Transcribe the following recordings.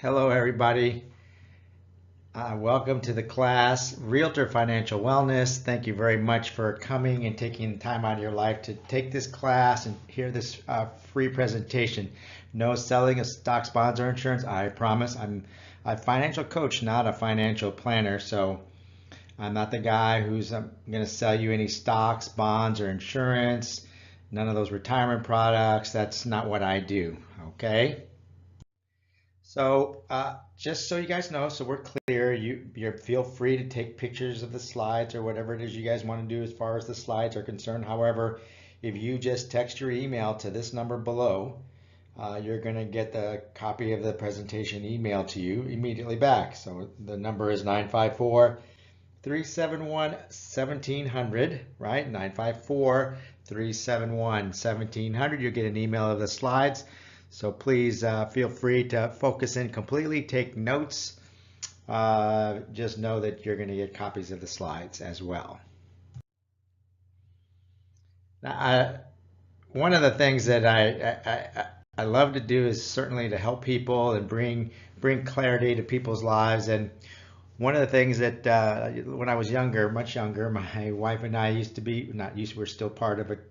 Hello, everybody. Welcome to the class, Realtor Financial Wellness. Thank you very much for coming and taking time out of your life to take this class and hear this free presentation. No selling of stocks, bonds, or insurance. I promise. I'm a financial coach, not a financial planner. So I'm not the guy who's going to sell you any stocks, bonds, or insurance. None of those retirement products. That's not what I do. Okay. So just so you guys know, so we're clear, you feel free to take pictures of the slides or whatever it is you guys want to do as far as the slides are concerned. However, if you just text your email to this number below, you're going to get the copy of the presentation emailed to you immediately back. So the number is 954-371-1700, right? 954-371-1700. You'll get an email of the slides. So please feel free to focus in completely, take notes. Just know that you're going to get copies of the slides as well. Now, one of the things that I love to do is certainly to help people and bring clarity to people's lives. And one of the things that when I was younger, much younger, my wife and I used to be, we're still part of it,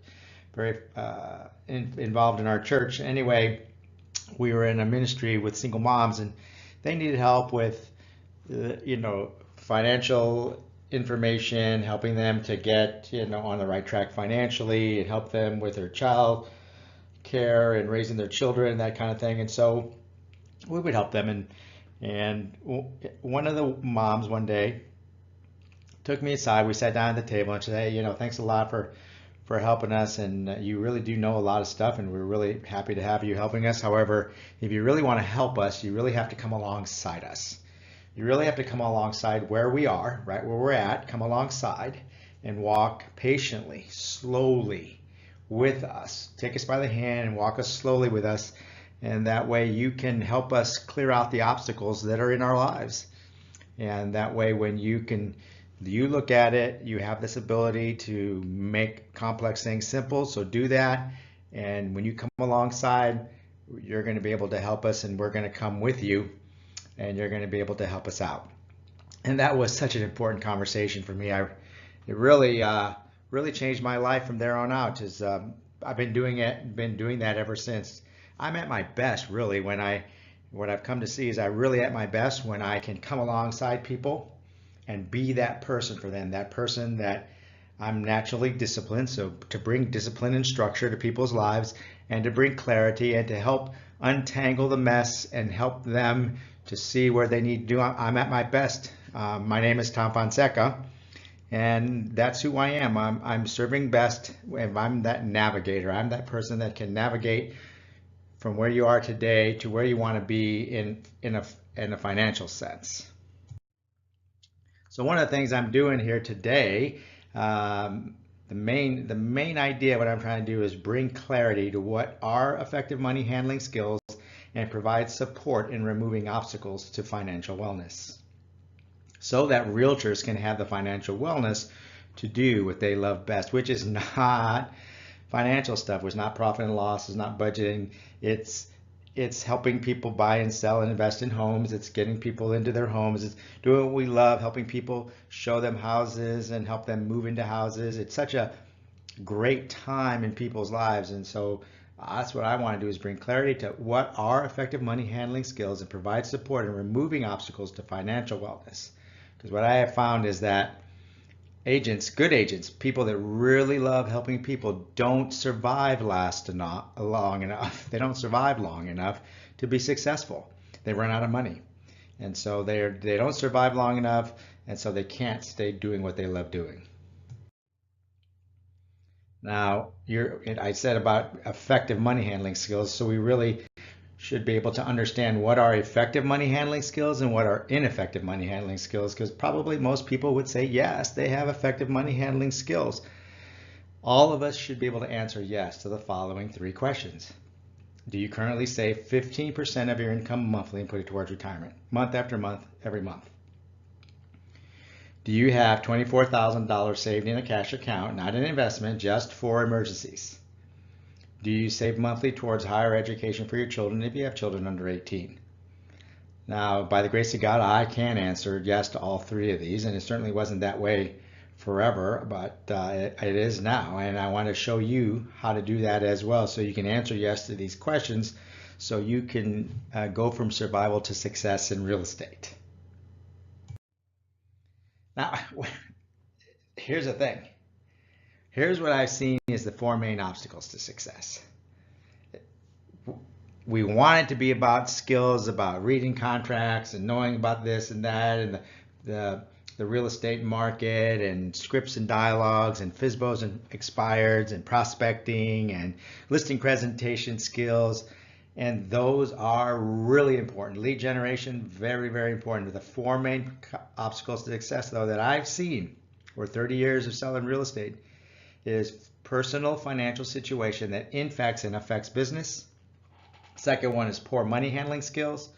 very involved in our church. Anyway, we were in a ministry with single moms, and they needed help with, financial information, helping them to get, on the right track financially, and help them with their child care and raising their children, that kind of thing. And so we would help them. And one of the moms one day took me aside. We sat down at the table and she said, "Hey, thanks a lot for helping us, and you really do know a lot of stuff, and we're really happy to have you helping us. However, if you really want to help us, you really have to come alongside us. You really have to come alongside where we are, right where we're at, come alongside and walk patiently, slowly with us. Take us by the hand and walk us slowly with us, and that way you can help us clear out the obstacles that are in our lives. And that way when you look at it, you have this ability to make complex things simple. So do that. And when you come alongside, you're going to be able to help us, and we're going to come with you, and you're going to be able to help us out." And that was such an important conversation for me. It really changed my life from there on out. I've been doing that ever since. I'm at my best, really, what I've come to see is I'm really at my best when I can come alongside people and be that person for them, that person that I'm naturally disciplined. So to bring discipline and structure to people's lives, and to bring clarity, and to help untangle the mess and help them to see where they need to do. I'm at my best. My name is Tom Fonseca, and that's who I am. I'm serving best. I'm that navigator. I'm that person that can navigate from where you are today to where you want to be in a financial sense. So one of the things I'm doing here today, the main idea, what I'm trying to do is bring clarity to what are effective money handling skills and provide support in removing obstacles to financial wellness, so that realtors can have the financial wellness to do what they love best, which is not financial stuff, which is not profit and loss, is not budgeting. It's helping people buy and sell and invest in homes. It's getting people into their homes. It's doing what we love, helping people, show them houses and help them move into houses. It's such a great time in people's lives. And so that's what I want to do, is bring clarity to what are effective money handling skills and provide support in removing obstacles to financial wellness. Because what I have found is that good agents, people that really love helping people, don't survive long enough. They don't survive long enough to be successful. They run out of money. And so they don't survive long enough, and so they can't stay doing what they love doing. Now, I said about effective money handling skills, so we really should be able to understand what are effective money handling skills and what are ineffective money handling skills, because probably most people would say yes, they have effective money handling skills. All of us should be able to answer yes to the following 3 questions. Do you currently save 15% of your income monthly and put it towards retirement, month after month, every month? Do you have $24,000 saved in a cash account, not an investment, just for emergencies? Do you save monthly towards higher education for your children if you have children under 18? Now, by the grace of God, I can answer yes to all three of these, and it certainly wasn't that way forever, but it is now. And I want to show you how to do that as well, so you can answer yes to these questions, so you can go from survival to success in real estate. Now, here's the thing. Here's what I've seen is the four main obstacles to success. We want it to be about skills, about reading contracts and knowing about this and that, and the real estate market and scripts and dialogues and FSBOs and expireds and prospecting and listing presentation skills. And those are really important. Lead generation, very, very important. The four main obstacles to success, though, that I've seen for 30 years of selling real estate is personal financial situation that infects and affects business. Second one is poor money handling skills.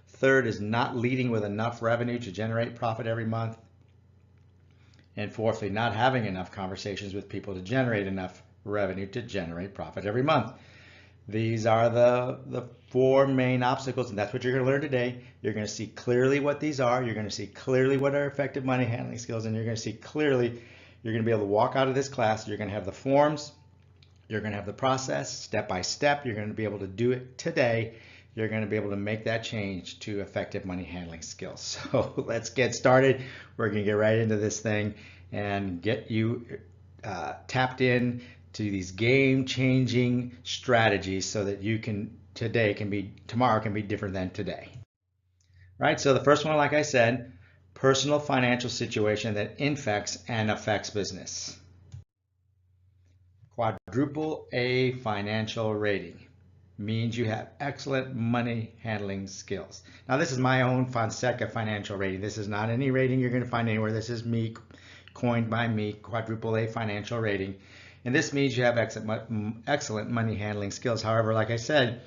Third is not leading with enough revenue to generate profit every month. And fourthly, not having enough conversations with people to generate enough revenue to generate profit every month. These are the four main obstacles, and that's what you're going to learn today. You're going to see clearly what these are. You're going to see clearly what are effective money handling skills, and you're going to see clearly, you're going to be able to walk out of this class. You're going to have the forms. You're going to have the process step by step. You're going to be able to do it today. You're going to be able to make that change to effective money handling skills. So let's get started. We're going to get right into this thing and get you tapped in to these game-changing strategies so that you can tomorrow can be different than today. Right? So the first one, like I said, personal financial situation that infects and affects business. Quadruple A financial rating means you have excellent money handling skills. Now, this is my own Fonseca financial rating. This is not any rating you're going to find anywhere. This is me, coined by me, quadruple A financial rating. And this means you have excellent money handling skills. However, like I said,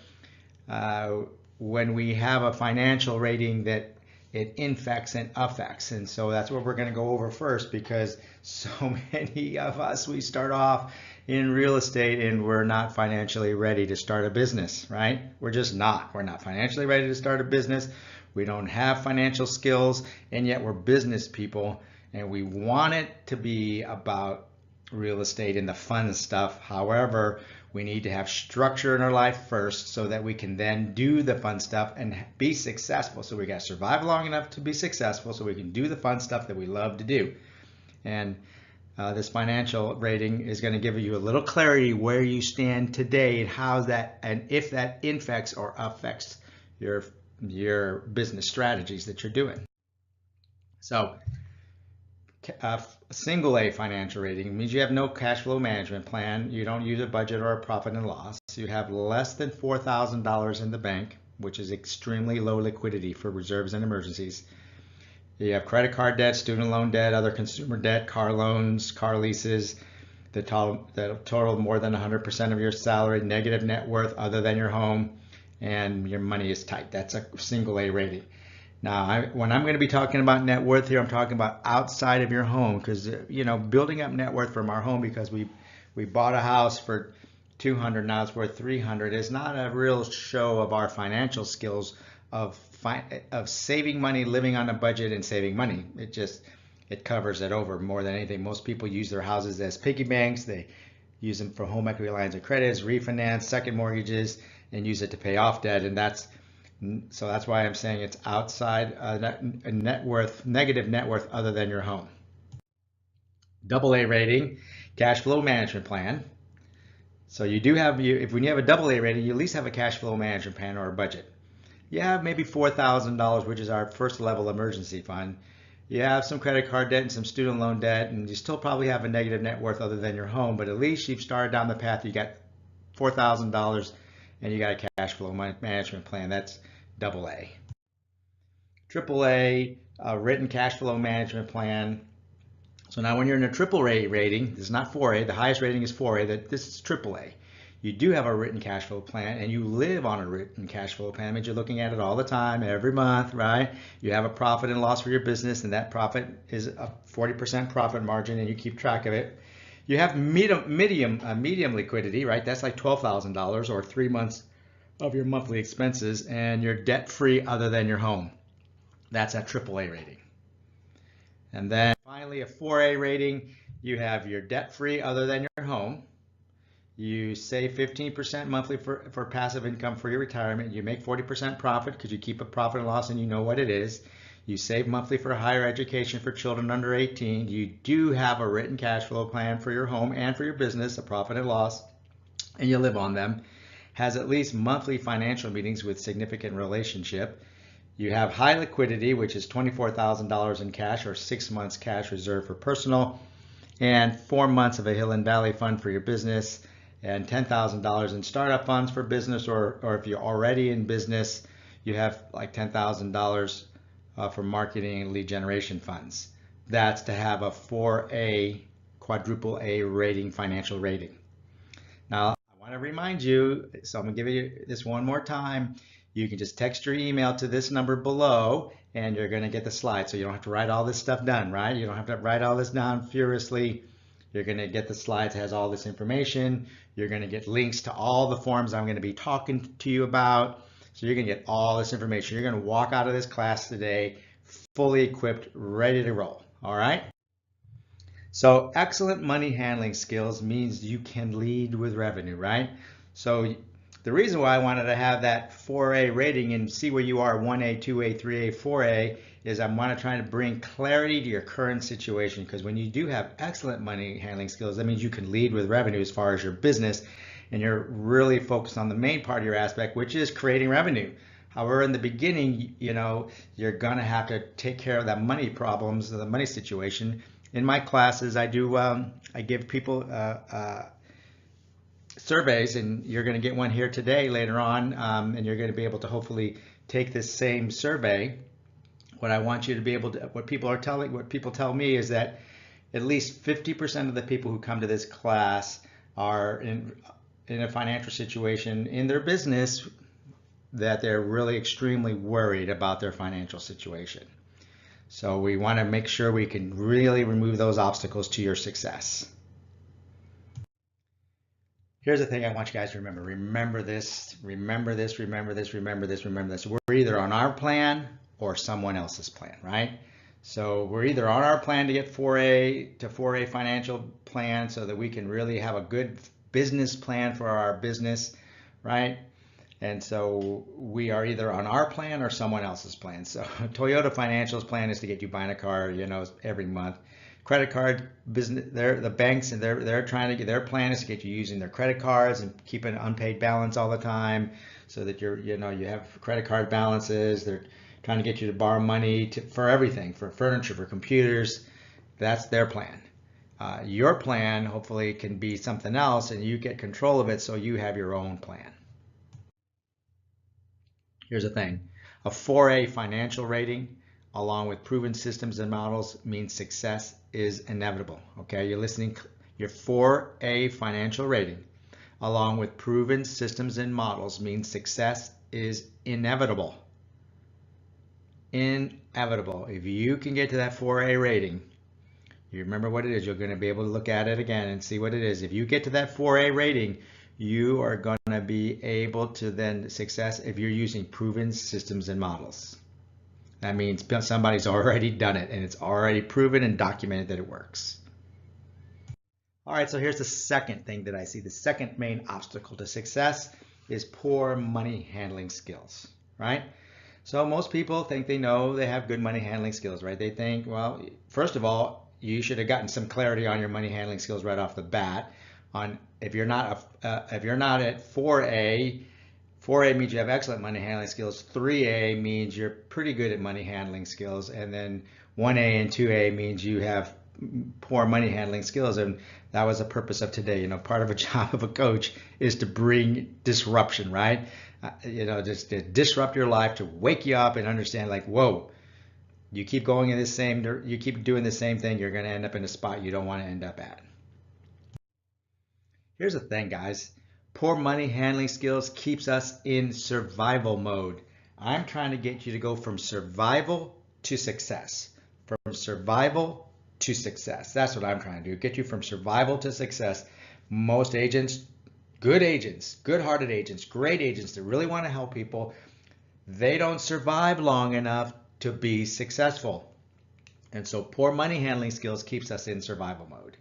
when we have a financial rating that it infects and affects. And so that's what we're going to go over first, because so many of us, we start off in real estate and we're not financially ready to start a business, right? We're just not. We're not financially ready to start a business. We don't have financial skills, and yet we're business people, and we want it to be about real estate and the fun stuff. However, we need to have structure in our life first so that we can then do the fun stuff and be successful. So we got to survive long enough to be successful so we can do the fun stuff that we love to do. And this financial rating is going to give you a little clarity where you stand today and how that, and if that infects or affects your business strategies that you're doing. So a single A financial rating means you have no cash flow management plan. You don't use a budget or a profit and loss. You have less than $4,000 in the bank, which is extremely low liquidity for reserves and emergencies. You have credit card debt, student loan debt, other consumer debt, car loans, car leases that total more than 100% of your salary, negative net worth other than your home, and your money is tight. That's a single A rating. Now, when I'm going to be talking about net worth here, I'm talking about outside of your home, because building up net worth from our home because we bought a house for $200, now it's worth $300, is not a real show of our financial skills of saving money, living on a budget, and saving money. It covers it over more than anything. Most people use their houses as piggy banks. They use them for home equity lines of credit, refinance, second mortgages, and use it to pay off debt. And that's why I'm saying it's outside negative net worth other than your home. Double A rating, cash flow management plan. So you do have, when you have a double A rating, you at least have a cash flow management plan or a budget. You have maybe $4,000, which is our first level emergency fund. You have some credit card debt and some student loan debt, and you still probably have a negative net worth other than your home, but at least you've started down the path. You got $4,000 and you got a cash flow management plan. That's double A. Triple A, written cash flow management plan. So now when you're in a triple A rating, this is not 4A, the highest rating is 4A, this is triple A. You do have a written cash flow plan, and you live on a written cash flow plan. That means you're looking at it all the time, every month, right? You have a profit and loss for your business, and that profit is a 40% profit margin, and you keep track of it. You have medium liquidity, right? That's like $12,000 or 3 months of your monthly expenses, and you're debt-free other than your home. That's a AAA rating. And then finally, a 4A rating, you have your debt-free other than your home. You save 15% monthly for passive income for your retirement. You make 40% profit because you keep a profit and loss and you know what it is. You save monthly for higher education for children under 18. You do have a written cash flow plan for your home and for your business, a profit and loss, and you live on them. Has at least monthly financial meetings with significant relationship. You have high liquidity, which is $24,000 in cash or 6 months cash reserved for personal, and 4 months of a Hill and Valley fund for your business, and $10,000 in startup funds for business, or if you're already in business, you have like $10,000 for marketing and lead generation funds. That's to have a 4A, quadruple A rating, financial rating. Now, I want to remind you, so I'm going to give you this one more time. You can just text your email to this number below and you're going to get the slides. So you don't have to write all this stuff down, right? You don't have to write all this down furiously. You're going to get the slides, has all this information. You're going to get links to all the forms I'm going to be talking to you about. So you're going to get all this information. You're going to walk out of this class today fully equipped, ready to roll. All right? So excellent money handling skills means you can lead with revenue, right? So the reason why I wanted to have that 4A rating and see where you are, 1A, 2A, 3A, 4A, is I want to try to bring clarity to your current situation, because when you do have excellent money handling skills, that means you can lead with revenue as far as your business, and you're really focused on the main part of your aspect, which is creating revenue. However, in the beginning, you're going to have to take care of that money problems, the money situation. In my classes, I give people surveys, and you're going to get one here today later on, and you're going to be able to hopefully take this same survey. What I want you to be able to, what people tell me is that at least 50% of the people who come to this class are in a financial situation in their business that they're really extremely worried about their financial situation. So we want to make sure we can really remove those obstacles to your success. Here's the thing I want you guys to remember. Remember this, remember this, remember this, remember this, remember this. We're either on our plan or someone else's plan, right? So we're either on our plan to get 4A financial plan so that we can really have a good business plan for our business, right? And so we are either on our plan or someone else's plan. So Toyota Financial's plan is to get you buying a car, every month. Credit card business, the banks, and they're trying to get, their plan is to get you using their credit cards and keep an unpaid balance all the time, so that you have credit card balances. They're trying to get you to borrow money for everything, for furniture, for computers. That's their plan. Your plan hopefully can be something else, and you get control of it, so you have your own plan. Here's the thing, a 4A financial rating along with proven systems and models means success is inevitable. Okay, you're listening. Your 4A financial rating along with proven systems and models means success is inevitable. Inevitable. If you can get to that 4A rating, you remember what it is, you're going to be able to look at it again and see what it is. If you get to that 4A rating, you are going to be able to then success if you're using proven systems and models. That means somebody's already done it and it's already proven and documented that it works. All right, so here's the second thing that I see. The second main obstacle to success is poor money handling skills, right? So most people think they know they have good money handling skills, right? They think, well, first of all, you should have gotten some clarity on your money handling skills right off the bat. If you're not at 4A, 4A means you have excellent money handling skills. 3A means you're pretty good at money handling skills, and then 1A and 2A means you have poor money handling skills. And that was the purpose of today. Part of a job of a coach is to bring disruption, right? Just to disrupt your life, to wake you up and understand, like, whoa, you keep going in you keep doing the same thing, you're going to end up in a spot you don't want to end up at. Here's the thing, guys. Poor money handling skills keeps us in survival mode. I'm trying to get you to go from survival to success. From survival to success. That's what I'm trying to do. Get you from survival to success. Most agents good agents, good-hearted agents, great agents that really want to help people, they don't survive long enough to be successful. And so poor money handling skills keeps us in survival mode.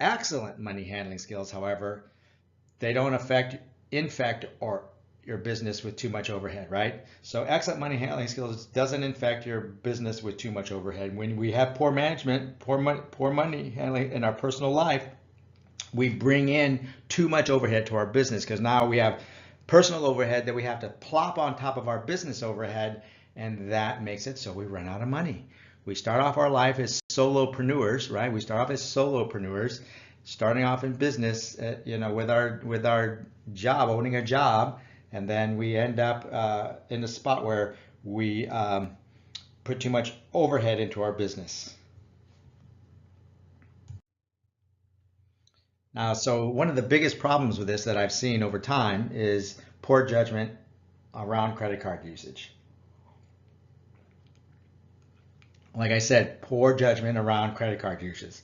Excellent money handling skills, however, they don't infect or your business with too much overhead, right? So excellent money handling skills doesn't infect your business with too much overhead. When we have poor management, poor money handling in our personal life, we bring in too much overhead to our business because now we have personal overhead that we have to plop on top of our business overhead, and that makes it so we run out of money. We start off our life as solopreneurs, right? We start off as solopreneurs, starting off in business, with our job, owning a job, and then we end up in a spot where we put too much overhead into our business. Now, so one of the biggest problems with this that I've seen over time is poor judgment around credit card usage. Like I said, poor judgment around credit card usage.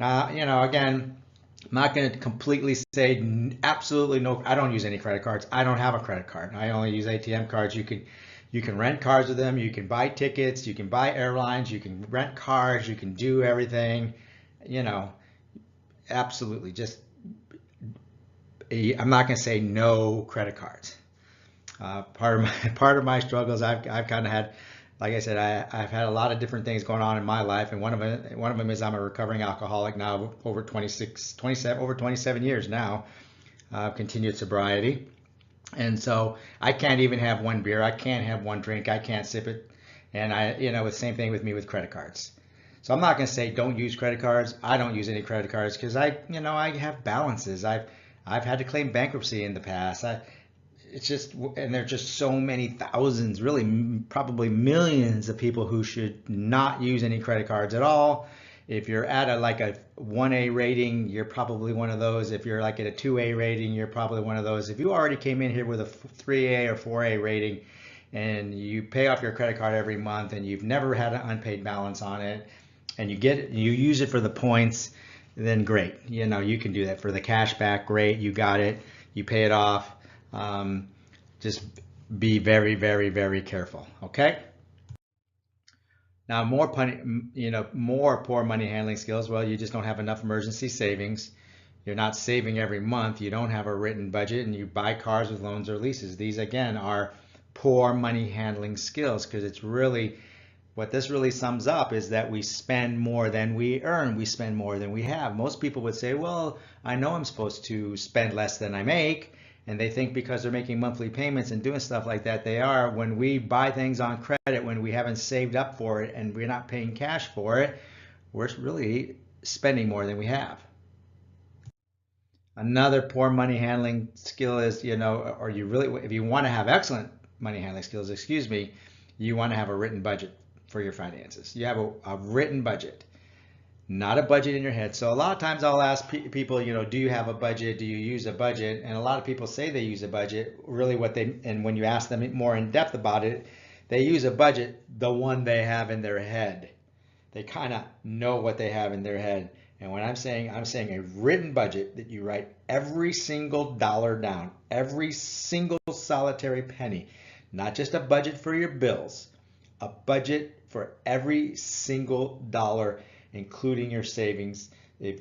Now, again, I'm not going to completely say absolutely no. I don't use any credit cards. I don't have a credit card. I only use ATM cards. You can rent cars with them. You can buy tickets. You can buy airlines. You can rent cars. You can do everything. Absolutely. Just I'm not going to say no credit cards. Part of my struggles, I've kind of had. Like I said, I've had a lot of different things going on in my life, and one of them is I'm a recovering alcoholic now, over 27 years now, continued sobriety, and so I can't even have one beer, I can't have one drink, I can't sip it, and the same thing with me with credit cards. So I'm not going to say don't use credit cards. I don't use any credit cards because I have balances. I've had to claim bankruptcy in the past. It's just, and there's just so many thousands, really probably millions of people who should not use any credit cards at all. If you're at a 1A rating, you're probably one of those. If you're at a 2A rating, you're probably one of those. If you already came in here with a 3A or 4A rating and you pay off your credit card every month and you've never had an unpaid balance on it and you use it for the points, then great. You can do that for the cash back. Great. You got it. You pay it off. Just be very, very, very careful. Okay. Now, more poor money handling skills. Well, you just don't have enough emergency savings. You're not saving every month. You don't have a written budget, and you buy cars with loans or leases. These again are poor money handling skills because it's really what this really sums up is that we spend more than we earn. We spend more than we have. Most people would say, well, I know I'm supposed to spend less than I make. And they think because they're making monthly payments and doing stuff like that, they are. When we buy things on credit, when we haven't saved up for it and we're not paying cash for it, we're really spending more than we have. Another poor money handling skill is, or if you want to have excellent money handling skills, you want to have a written budget for your finances. You have a written budget. Not a budget in your head. So a lot of times I'll ask people, do you have a budget? Do you use a budget? And a lot of people say they use a budget. Really and when you ask them more in depth about it, they use a budget, the one they have in their head. They kind of know what they have in their head. And when I'm saying a written budget that you write every single dollar down, every single solitary penny, not just a budget for your bills, a budget for every single dollar, including your savings. If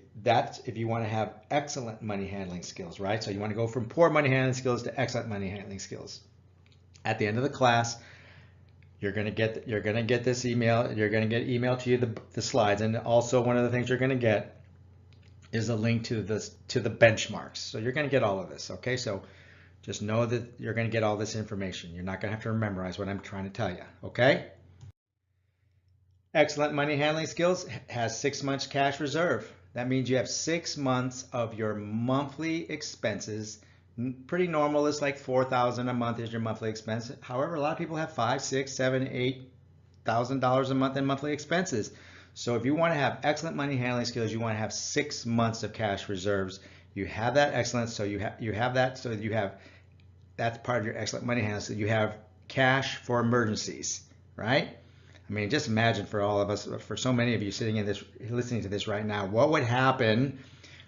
you want to have excellent money handling skills, right? So you want to go from poor money handling skills to excellent money handling skills. At the end of the class, you're going to get this email. You're going to get emailed to you the slides, and also one of the things you're going to get is a link to the benchmarks. So you're going to get all of this. Okay, so just know that you're going to get all this information. You're not going to have to memorize what I'm trying to tell you. Okay. Excellent money handling skills has 6 months cash reserve. That means you have 6 months of your monthly expenses. Pretty normal is like $4,000 a month is your monthly expense. However, a lot of people have $5,000, $6,000, $7,000, $8,000 a month in monthly expenses. So if you want to have excellent money handling skills, you want to have 6 months of cash reserves. You have that excellence, so you have that, so you have that's part of your excellent money handling. So you have cash for emergencies, right? I mean, just imagine for all of us, for so many of you sitting in this, listening to this right now, what would happen?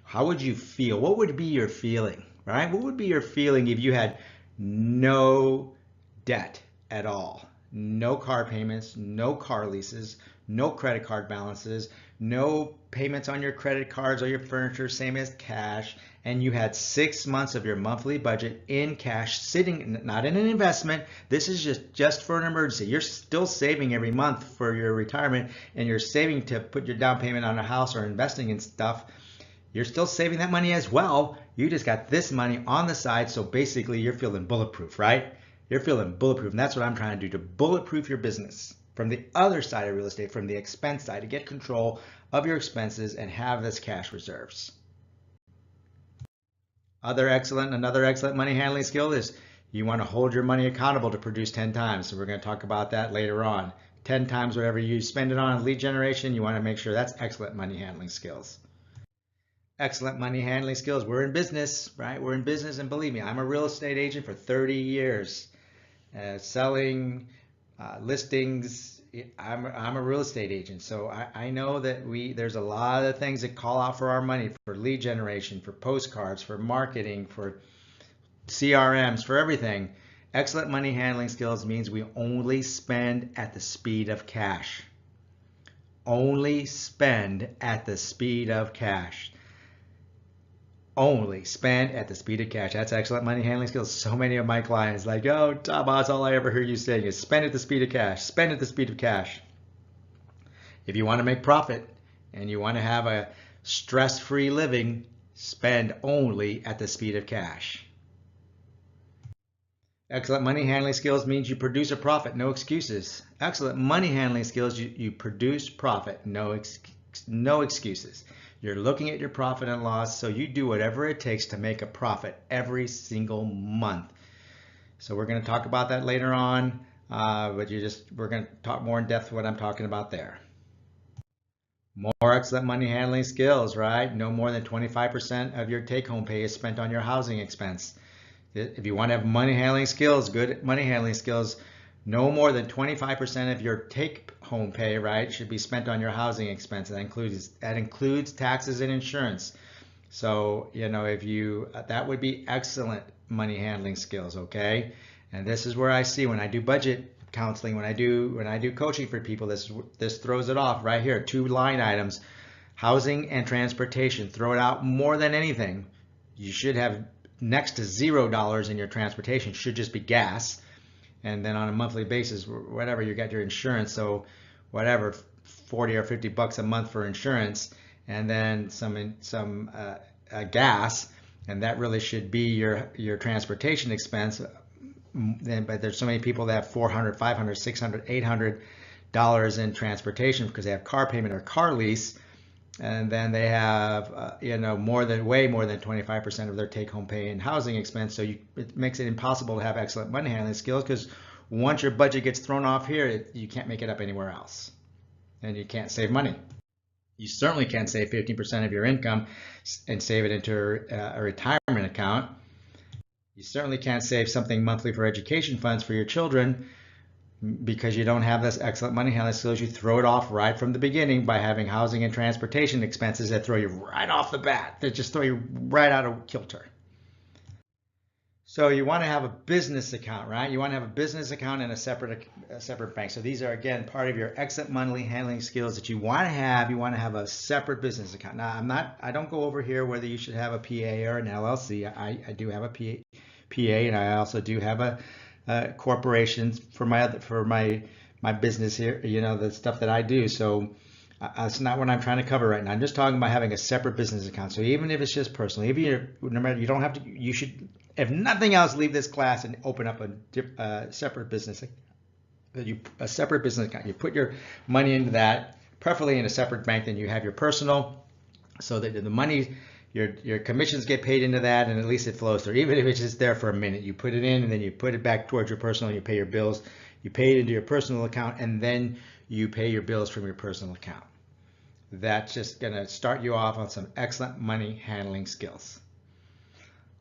how would you feel? What would be your feeling, right? What would be your feeling if you had no debt at all? No car payments, no car leases, no credit card balances, no payments on your credit cards or your furniture, same as cash, and you had 6 months of your monthly budget in cash sitting, not in an investment. This is just for an emergency. You're still saving every month for your retirement, and you're saving to put your down payment on a house or investing in stuff. You're still saving that money as well. You just got this money on the side, so basically you're feeling bulletproof, right? You're feeling bulletproof, and that's what I'm trying to do, to bulletproof your business from the other side of real estate, from the expense side, to get control of your expenses and have this cash reserves. Another excellent money handling skill is you want to hold your money accountable to produce 10 times. So we're going to talk about that later on. 10 times whatever you spend it on lead generation, you want to make sure that's excellent money handling skills. Excellent money handling skills. We're in business, right? We're in business, and believe me, I'm a real estate agent for 30 years, selling listings. I'm a real estate agent, so I know that there's a lot of things that call out for our money, for lead generation, for postcards, for marketing, for CRMs, for everything. Excellent money handling skills means we only spend at the speed of cash. Only spend at the speed of cash. Only spend at the speed of cash. That's excellent money handling skills. So many of my clients like, oh, Tom, that's all I ever hear you saying is spend at the speed of cash. Spend at the speed of cash. If you want to make profit and you want to have a stress-free living, spend only at the speed of cash. Excellent money handling skills means you produce a profit, no excuses. Excellent money handling skills, you produce profit, no excuses. You're looking at your profit and loss, so you do whatever it takes to make a profit every single month. So we're going to talk about that later on, but we're going to talk more in depth what I'm talking about there. More excellent money handling skills, right? No more than 25% of your take-home pay is spent on your housing expense. If you want to have money handling skills, good money handling skills, no more than 25% of your take-home pay, right, should be spent on your housing expense. That includes taxes and insurance. So, that would be excellent money handling skills, okay? And this is where I see when I do budget counseling, when I do coaching for people, this throws it off right here. 2 line items: housing and transportation. Throw it out more than anything. You should have next to $0 in your transportation. Should just be gas. And then on a monthly basis, whatever, you got your insurance, so whatever, 40 or 50 bucks a month for insurance, and then some gas, and that really should be your transportation expense. But there's so many people that have $400, $500, $600, $800 in transportation because they have car payment or car lease, and then they have way more than 25% of their take-home pay in housing expense. So it makes it impossible to have excellent money handling skills, because once your budget gets thrown off here, you can't make it up anywhere else, and you can't save money. You certainly can't save 15% of your income and save it into a retirement account. You certainly can't save something monthly for education funds for your children, because you don't have this excellent money handling skills. You throw it off right from the beginning by having housing and transportation expenses that throw you right off the bat, that just throw you right out of kilter. So you want to have a business account, right? You want to have a business account and a separate bank. So these are, again, part of your excellent money handling skills that you want to have. You want to have a separate business account. Now, I don't go over here whether you should have a PA or an LLC. I do have a PA, and I also do have a corporations for my business here, the stuff that I do. So that's not what I'm trying to cover right now. I'm just talking about having a separate business account. So even if it's just personal, you don't have to, you should, if nothing else, leave this class and open up a separate business account. You put your money into that, preferably in a separate bank than you have your personal, so that the money, your commissions get paid into that, and at least it flows through. Even if it's just there for a minute, you put it in and then you put it back towards your personal, and you pay your bills. You pay it into your personal account, and then you pay your bills from your personal account. That's just going to start you off on some excellent money handling skills.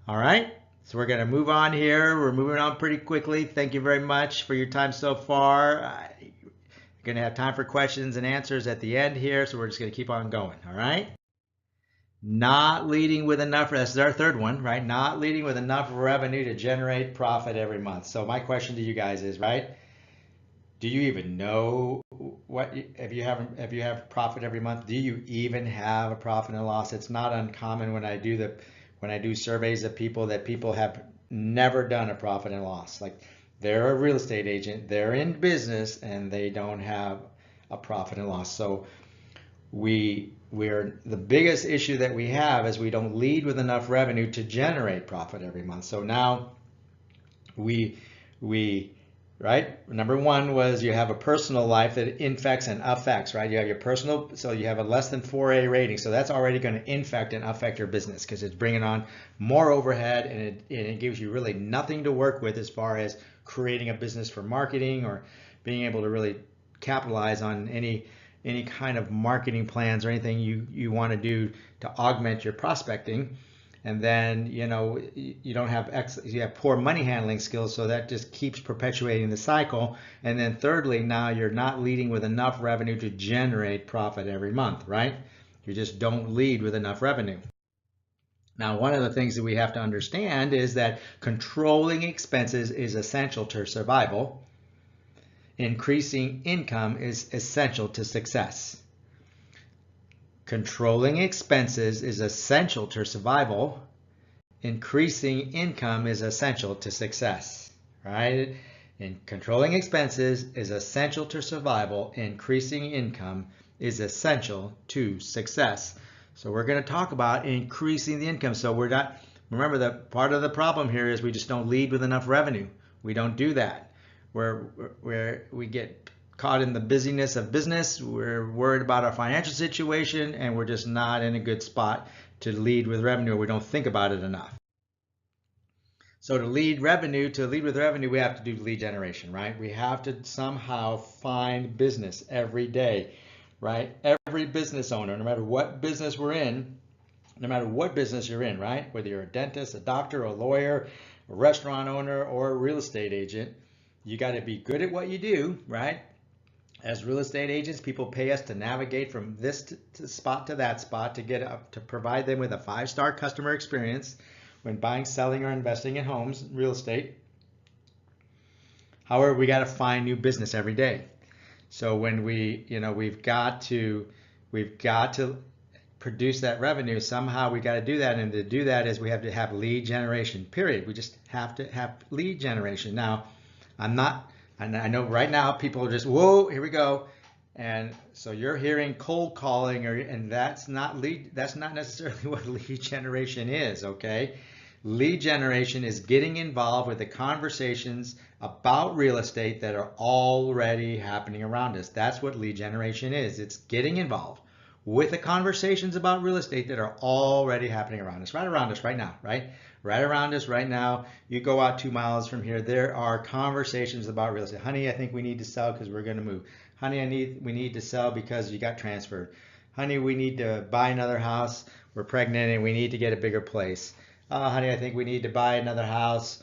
All right, so we're going to move on here. We're moving on pretty quickly. Thank you very much for your time so far. We're going to have time for questions and answers at the end here, so we're just going to keep on going. All right. Not leading with enough, that's our third one, right? Not leading with enough revenue to generate profit every month. So my question to you guys is, right? Do you even know what if you have profit every month? Do you even have a profit and loss? It's not uncommon when I do surveys of people that people have never done a profit and loss. Like they're a real estate agent, they're in business, and they don't have a profit and loss. So we're the biggest issue that we have is we don't lead with enough revenue to generate profit every month. So now we right, number one was you have a personal life that infects and affects, right? You have your personal, so you have a less than 4A rating, so that's already going to infect and affect your business because it's bringing on more overhead, and it gives you really nothing to work with as far as creating a business for marketing or being able to really capitalize on any kind of marketing plans or anything you want to do to augment your prospecting. And then you don't have you have poor money handling skills, so that just keeps perpetuating the cycle. And then thirdly, now you're not leading with enough revenue to generate profit every month, right? You just don't lead with enough revenue. Now, one of the things that we have to understand is that controlling expenses is essential to survival. Increasing income is essential to success. Controlling expenses is essential to survival. Increasing income is essential to success, right? And controlling expenses is essential to survival. Increasing income is essential to success. So we're going to talk about increasing the income. So we're not, remember that part of the problem here is we just don't lead with enough revenue. We don't do that. We get caught in the busyness of business. We're worried about our financial situation, and we're just not in a good spot to lead with revenue. We don't think about it enough. So to lead with revenue, we have to do lead generation, right? We have to somehow find business every day, right? Every business owner, no matter what business we're in, no matter what business you're in, right? Whether you're a dentist, a doctor, a lawyer, a restaurant owner, or a real estate agent, you got to be good at what you do, right? As real estate agents, people pay us to navigate from this spot to that spot to get up to provide them with a 5-star customer experience when buying, selling, or investing in homes, real estate. However, we got to find new business every day. So when we've got to produce that revenue, somehow we got to do that, and to do that is we have to have lead generation, period. We just have to have lead generation. Now, I know right now people are just, whoa, here we go. And so you're hearing cold calling, and that's not necessarily what lead generation is, okay? Lead generation is getting involved with the conversations about real estate that are already happening around us. That's what lead generation is. It's getting involved with the conversations about real estate that are already happening around us right now, right? Right around us right now. You go out 2 miles from here, there are conversations about real estate. Honey, I think we need to sell because we're going to move. Honey, we need to sell because you got transferred. Honey, we need to buy another house. We're pregnant and we need to get a bigger place. Honey, I think we need to buy another house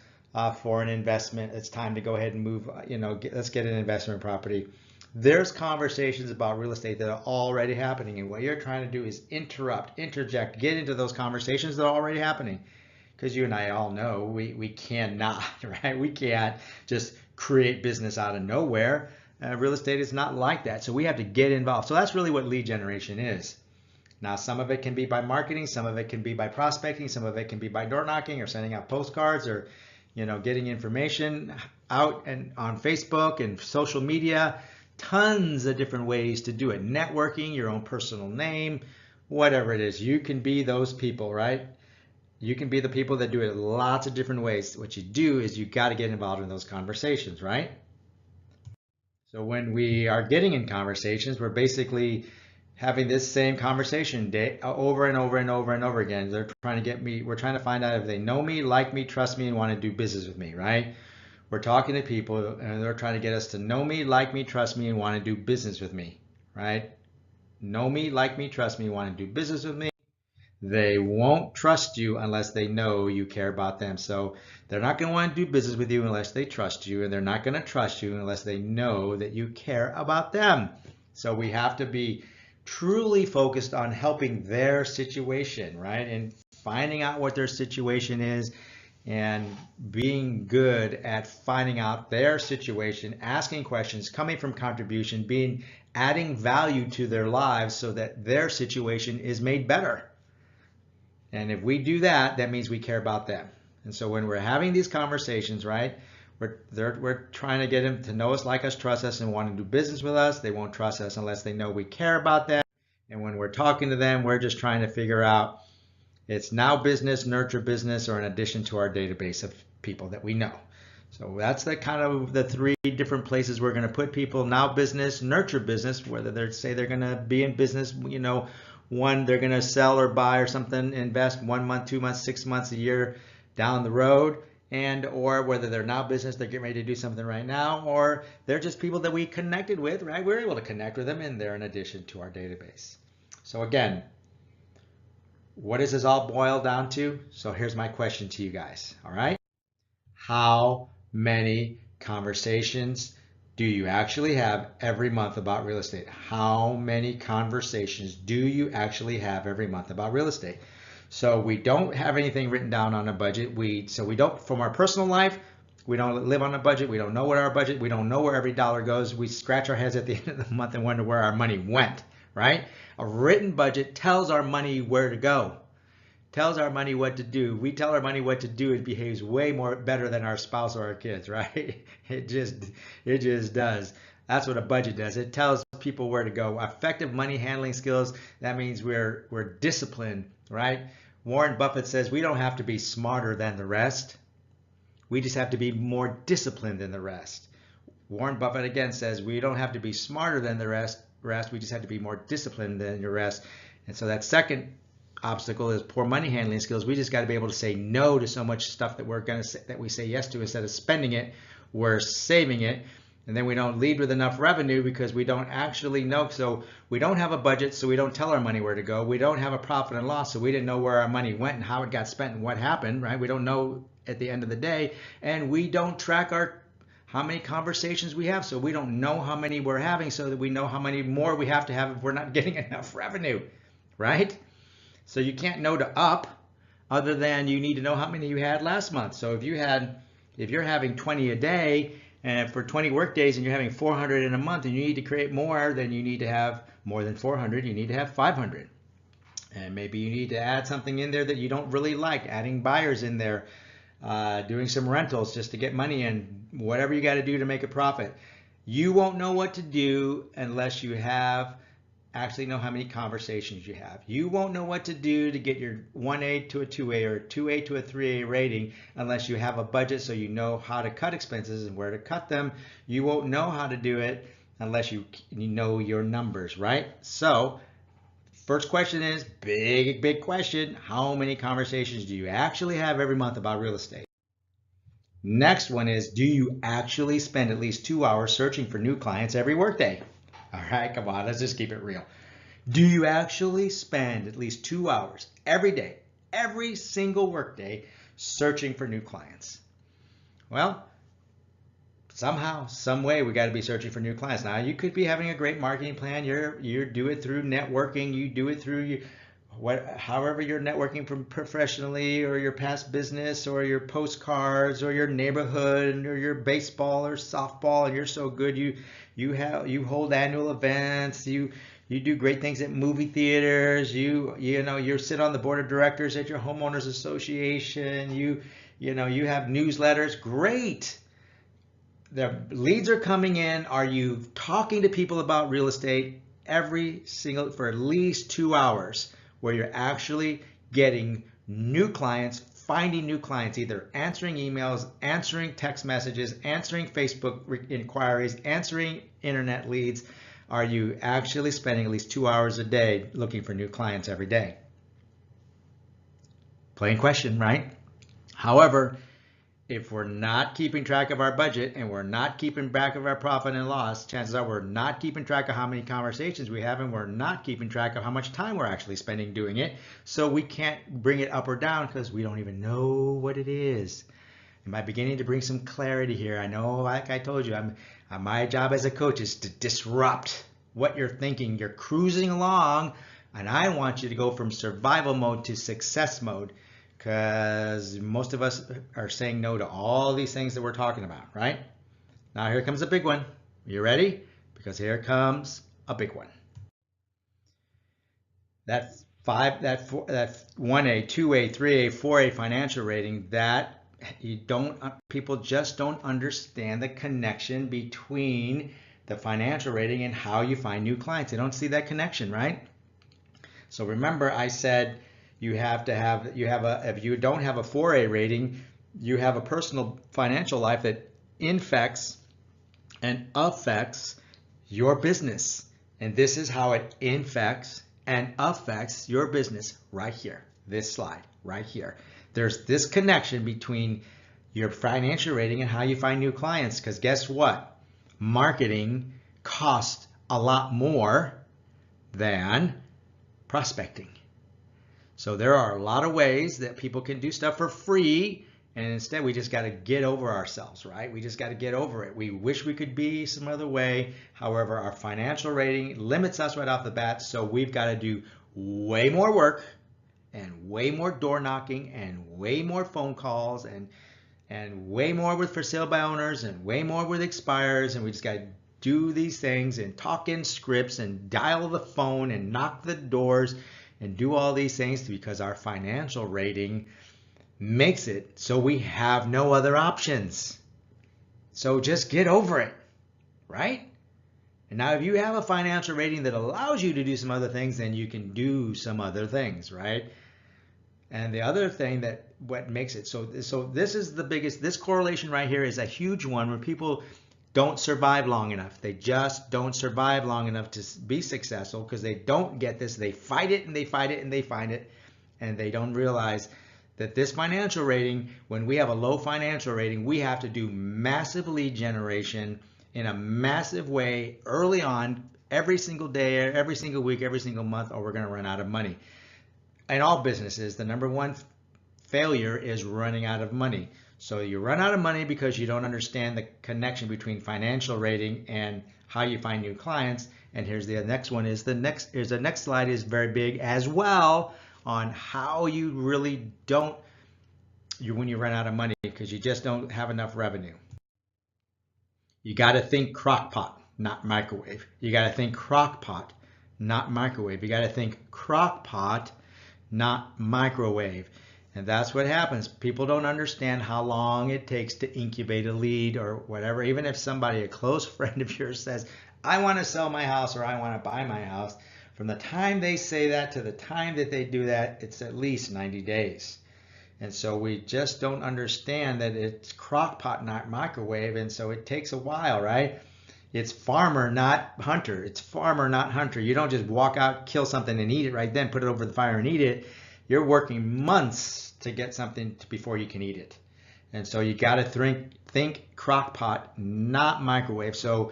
for an investment. It's time to go ahead and move. Let's get an investment property. There's conversations about real estate that are already happening, and what you're trying to do is interject, get into those conversations that are already happening. Because you and I all know we cannot, right? We can't just create business out of nowhere. Real estate is not like that. So we have to get involved. So that's really what lead generation is. Now, some of it can be by marketing, some of it can be by prospecting, some of it can be by door knocking or sending out postcards or getting information out and on Facebook and social media. Tons of different ways to do it. Networking, your own personal name, whatever it is. You can be those people, right? You can be the people that do it lots of different ways. What you do is you got to get involved in those conversations, right? So when we are getting in conversations, we're basically having this same conversation over and over and over and over again. They're trying to get me, we're trying to find out if they know me, like me, trust me, and want to do business with me, right? We're talking to people and they're trying to get us to know me, like me, trust me, and want to do business with me, right? Know me, like me, trust me, want to do business with me. They won't trust you unless they know you care about them. So they're not going to want to do business with you unless they trust you, and they're not going to trust you unless they know that you care about them. So we have to be truly focused on helping their situation, right? And finding out what their situation is and being good at finding out their situation, asking questions, coming from contribution, adding value to their lives so that their situation is made better. And if we do that, that means we care about them. And so when we're having these conversations, right, we're trying to get them to know us, like us, trust us, and want to do business with us. They won't trust us unless they know we care about them. And when we're talking to them, we're just trying to figure out it's now business, nurture business, or in addition to our database of people that we know. So that's the kind of the three different places we're going to put people: now business, nurture business, whether they say they're going to be in business, one, they're going to sell or buy or something, invest 1 month, 2 months, 6 months, a year down the road, and or whether they're now business, they're getting ready to do something right now, or they're just people that we connected with, right? We're able to connect with them and they're in addition to our database. So again, what does this all boil down to? So here's my question to you guys, all right? How many conversations do you actually have every month about real estate? How many conversations do you actually have every month about real estate? So we don't have anything written down on a budget. So we don't, from our personal life, we don't live on a budget. We don't know what our budget, we don't know where every dollar goes. We scratch our heads at the end of the month and wonder where our money went, right? A written budget tells our money where to go, tells our money what to do. We tell our money what to do. It behaves way more better than our spouse or our kids, right? It just does. That's what a budget does. It tells people where to go. Effective money handling skills, that means we're disciplined, right? Warren Buffett says we don't have to be smarter than the rest. We just have to be more disciplined than the rest. Warren Buffett again says we don't have to be smarter than the rest. We just have to be more disciplined than the rest. And so that second obstacle is poor money handling skills. We just got to be able to say no to so much stuff that we say yes to. Instead of spending it, we're saving it. And then we don't lead with enough revenue because we don't actually know. So we don't have a budget, so we don't tell our money where to go. We don't have a profit and loss, so we didn't know where our money went and how it got spent and what happened, right? We don't know at the end of the day. And we don't track how many conversations we have, so we don't know how many we're having, so that we know how many more we have to have if we're not getting enough revenue, right? So you can't know to up, other than you need to know how many you had last month. So if you're having 20 a day, and for 20 work days, and you're having 400 in a month, and you need to create more, then you need to have more than 400. You need to have 500. And maybe you need to add something in there that you don't really like, adding buyers in there, doing some rentals just to get money in, whatever you got to do to make a profit. You won't know what to do unless you actually know how many conversations you have. You won't know what to do to get your 1A to a 2A or 2A to a 3A rating unless you have a budget, so you know how to cut expenses and where to cut them. You won't know how to do it unless you know your numbers, right? So first question is, big question. How many conversations do you actually have every month about real estate? Next one is, do you actually spend at least 2 hours searching for new clients every workday? All right, come on, let's just keep it real. Do you actually spend at least 2 hours every day, every single workday, searching for new clients? Well, somehow, some way, we got to be searching for new clients. Now, you could be having a great marketing plan. You do it through networking. You do it through however you're networking from professionally, or your past business, or your postcards, or your neighborhood, or your baseball or softball, and you're so good. You hold annual events. You do great things at movie theaters. You sit on the board of directors at your homeowners association. You have newsletters. Great. The leads are coming in. Are you talking to people about real estate for at least 2 hours, where you're actually getting new clients, finding new clients, either answering emails, answering text messages, answering Facebook inquiries, answering internet leads? Are you actually spending at least 2 hours a day looking for new clients every day? Plain question, right? However, if we're not keeping track of our budget, and we're not keeping track of our profit and loss, chances are we're not keeping track of how many conversations we have, and we're not keeping track of how much time we're actually spending doing it. So we can't bring it up or down because we don't even know what it is. Am I beginning to bring some clarity here? I know, like I told you, my job as a coach is to disrupt what you're thinking. You're cruising along, and I want you to go from survival mode to success mode, because most of us are saying no to all these things that we're talking about, right? Now here comes a big one. You ready? Because here comes a big one. That 1A, 2A, 3A, 4A financial rating, that people just don't understand the connection between the financial rating and how you find new clients. They don't see that connection, right? So remember, I said if you don't have a 4A rating, you have a personal financial life that infects and affects your business. And this is how it infects and affects your business right here. This slide right here. There's this connection between your financial rating and how you find new clients, because guess what? Marketing costs a lot more than prospecting. So there are a lot of ways that people can do stuff for free, and instead we just got to get over ourselves, right? We just got to get over it. We wish we could be some other way. However, our financial rating limits us right off the bat, so we've got to do way more work and way more door knocking and way more phone calls and way more with for sale by owners and way more with expires, and we just got to do these things and talk in scripts and dial the phone and knock the doors and do all these things, because our financial rating makes it so we have no other options. So just get over it, right? And now if you have a financial rating that allows you to do some other things, then you can do some other things, right? And the other thing that what makes it so this is the biggest, this correlation right here is a huge one where people don't survive long enough. They just don't survive long enough to be successful because they don't get this. They fight it and they fight it and they find it, and they don't realize that this financial rating, when we have a low financial rating, we have to do massive lead generation in a massive way early on, every single day, every single week, every single month, or we're going to run out of money. In all businesses, the number one failure is running out of money. So you run out of money because you don't understand the connection between financial rating and how you find new clients. And here's the next one the next slide is very big as well on how you really when you run out of money, because you just don't have enough revenue. You got to think crock pot, not microwave. You got to think crock pot, not microwave. You got to think crock pot, not microwave. And that's what happens. People don't understand how long it takes to incubate a lead or whatever. Even if somebody, a close friend of yours, says, I want to sell my house or I want to buy my house, from the time they say that to the time that they do that, it's at least 90 days. And so we just don't understand that it's crock pot, not microwave. And so it takes a while, right? It's farmer, not hunter. It's farmer, not hunter. You don't just walk out, kill something and eat it right then, put it over the fire and eat it. You're working months to get something before you can eat it. And so you got to think crock pot, not microwave. So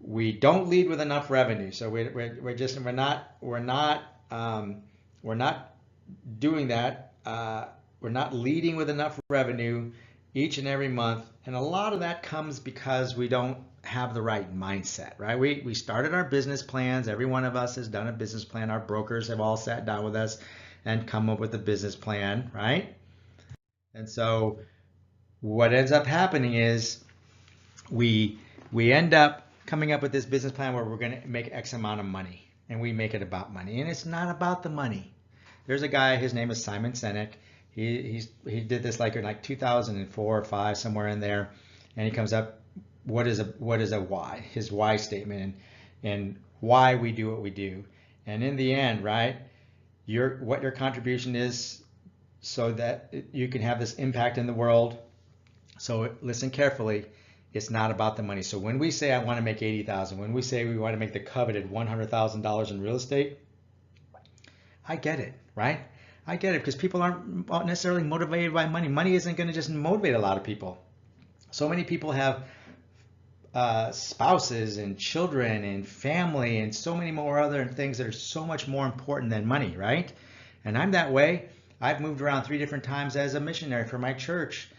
we don't lead with enough revenue. So we're not doing that. We're not leading with enough revenue each and every month. And a lot of that comes because we don't have the right mindset, right? We started our business plans. Every one of us has done a business plan. Our brokers have all sat down with us and come up with a business plan, right? And so what ends up happening is we end up coming up with this business plan where we're going to make X amount of money, and we make it about money, and it's not about the money. There's a guy, his name is Simon Sinek. He did this like in 2004 or 5, somewhere in there, and he comes up, what is a why? His why statement and why we do what we do. And in the end, right, what your contribution is so that you can have this impact in the world. So listen carefully. It's not about the money. So when we say I want to make $80,000, when we say we want to make the coveted $100,000 in real estate, I get it, right? I get it, because people aren't necessarily motivated by money. Money isn't going to just motivate a lot of people. So many people have spouses and children and family and so many more other things that are so much more important than money, right? And I'm that way. I've moved around 3 different times as a missionary for my church.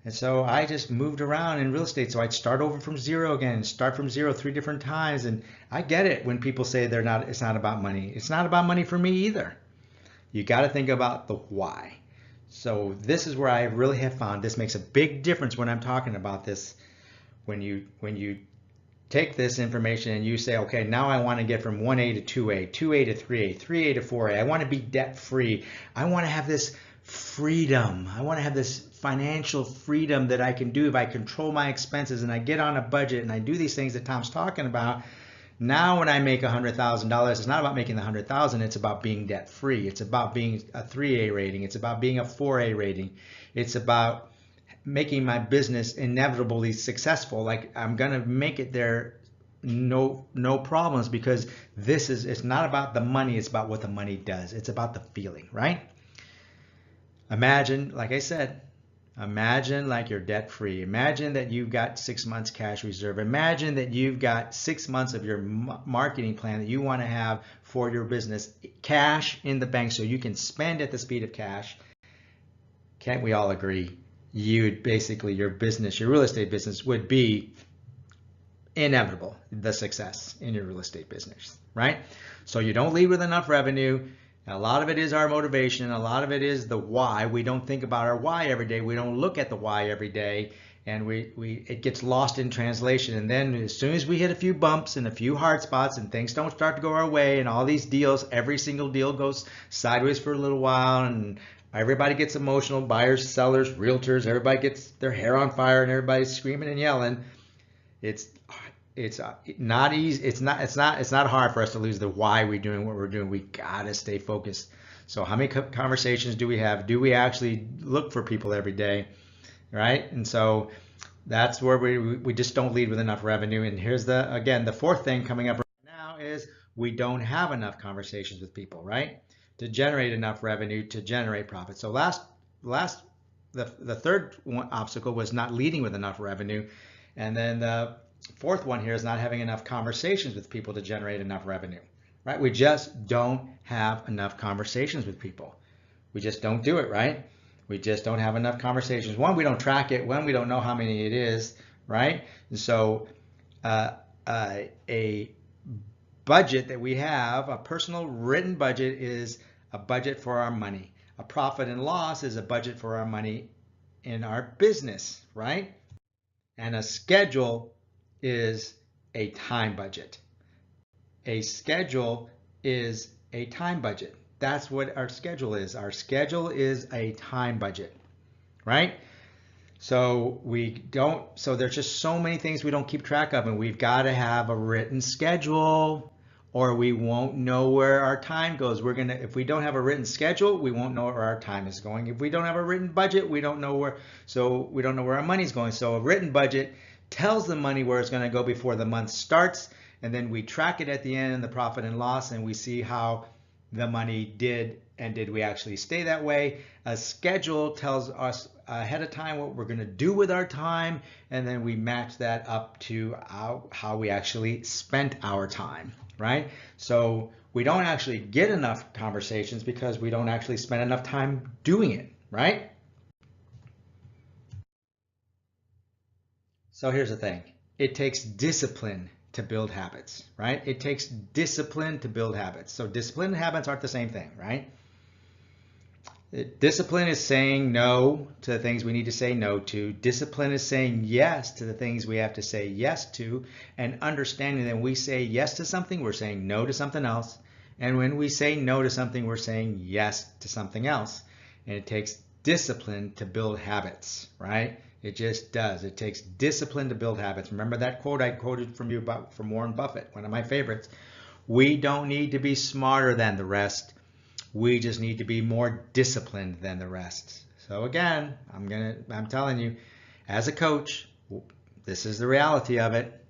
And so I just moved around in real estate. So I'd start over from zero again, start from zero 3 different times. And I get it when people say it's not about money. It's not about money for me either. You got to think about the why. So this is where I really have found this makes a big difference when I'm talking about this. When you take this information and you say, okay, now I want to get from 1A to 2A, 2A to 3A, 3A to 4A. I want to be debt free. I want to have this freedom. I want to have this financial freedom that I can do if I control my expenses and I get on a budget and I do these things that Tom's talking about. Now when I make $100,000, it's not about making the 100,000, it's about being debt free. It's about being a 3A rating. It's about being a 4A rating. It's about making my business inevitably successful. Like I'm going to make it there, no problems, because it's not about the money, it's about what the money does. It's about the feeling, right? Imagine, like I said, imagine like you're debt free. Imagine that you've got 6 months cash reserve. Imagine that you've got 6 months of your marketing plan that you want to have for your business, cash in the bank so you can spend at the speed of cash. Can't we all agree? You'd basically, your business, your real estate business would be inevitable, the success in your real estate business, right? So you don't lead with enough revenue. A lot of it is our motivation. A lot of it is the why. We don't think about our why every day. We don't look at the why every day, and it gets lost in translation. And then as soon as we hit a few bumps and a few hard spots and things don't start to go our way and all these deals, every single deal goes sideways for a little while and everybody gets emotional, buyers, sellers, realtors, everybody gets their hair on fire and everybody's screaming and yelling. It's not easy. It's not hard for us to lose the why we're doing what we're doing. We gotta stay focused. So how many conversations do we have? Do we actually look for people every day, right? And so that's where we just don't lead with enough revenue. And here's the fourth thing coming up right now is we don't have enough conversations with people, right? To generate enough revenue to generate profit. So the third obstacle was not leading with enough revenue, and then the fourth one here is not having enough conversations with people to generate enough revenue, right? We just don't have enough conversations with people. We just don't do it, right? We just don't have enough conversations. One, we don't track it. One, we don't know how many it is, right? And so a budget that we have, a personal written budget, is a budget for our money. A profit and loss is a budget for our money in our business, right? And a schedule is a time budget. A schedule is a time budget. That's what our schedule is. Our schedule is a time budget, right? So there's just so many things we don't keep track of, and we've got to have a written schedule or we won't know where our time goes. If we don't have a written schedule, we won't know where our time is going. If we don't have a written budget, we don't know where our money's going. So a written budget tells the money where it's going to go before the month starts, and then we track it at the end in the profit and loss, and we see how the money did, and did we actually stay that way. A schedule tells us ahead of time what we're going to do with our time, and then we match that up to how we actually spent our time, right? So we don't actually get enough conversations because we don't actually spend enough time doing it, right? So here's the thing. It takes discipline to build habits, right? It takes discipline to build habits. So discipline and habits aren't the same thing, right? Discipline is saying no to the things we need to say no to. Discipline is saying yes to the things we have to say yes to, and understanding that when we say yes to something, we're saying no to something else. And when we say no to something, we're saying yes to something else. And it takes discipline to build habits, right? It just does. It takes discipline to build habits. Remember that quote I quoted from Warren Buffett, one of my favorites. We don't need to be smarter than the rest. We just need to be more disciplined than the rest. So again, I'm telling you, as a coach, this is the reality of it.